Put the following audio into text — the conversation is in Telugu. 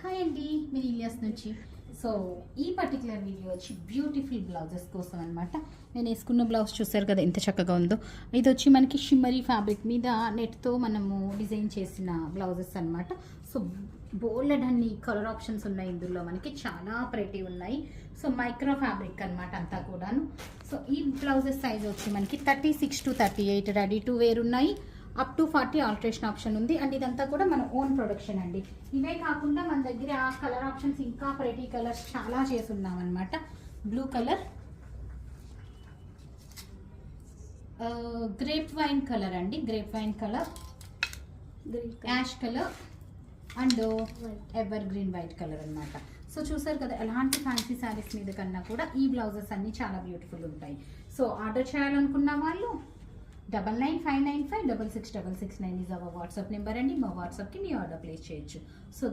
హాయ్ అండి, మీరు ఇలియాస్ నుంచి. సో ఈ పర్టికులర్ వీడియో వచ్చి బ్యూటిఫుల్ బ్లౌజెస్ కోసం అనమాట. నేను వేసుకున్న బ్లౌజ్ చూసారు కదా ఎంత చక్కగా ఉందో. ఇది వచ్చి మనకి షిమ్మరీ ఫ్యాబ్రిక్ మీద నెట్తో మనము డిజైన్ చేసిన బ్లౌజెస్ అనమాట. సో బోల్డ్ అన్ని కలర్ ఆప్షన్స్ ఉన్నాయి ఇందులో, మనకి చాలా ప్రెటీ ఉన్నాయి. సో మైక్రో ఫ్యాబ్రిక్ అనమాట అంతా కూడాను. సో ఈ బ్లౌజెస్ సైజ్ వచ్చి మనకి 36 to 38 రెడీ టు వేర్ ఉన్నాయి. అప్ టు 40 ఆల్టరేషన్ ఆప్షన్ ఉంది. అండ్ ఇదంతా కూడా మన ఓన్ ప్రొడక్షన్ అండి. ఇవే కాకుండా మన దగ్గర కలర్ ఆప్షన్స్ ఇంకా ప్రెటీ కలర్స్ చాలా చేస్తున్నాం అనమాట. Blue colour, grape wine colour అండి, grape wine colour, ash colour and evergreen white colour అనమాట. సో చూసారు కదా, ఎలాంటి ఫ్యాన్సీ శారీస్ మీద కన్నా కూడా ఈ బ్లౌజెస్ అన్ని చాలా బ్యూటిఫుల్ ఉంటాయి. సో ఆర్డర్ చేయాలనుకున్న వాళ్ళు 995995666669 ఈజ్ అవర్ వాట్సాప్ నెంబర్ అండి. మా వాట్సాప్కి మీ ఆర్డర్ ప్లేస్ చేయొచ్చు. సో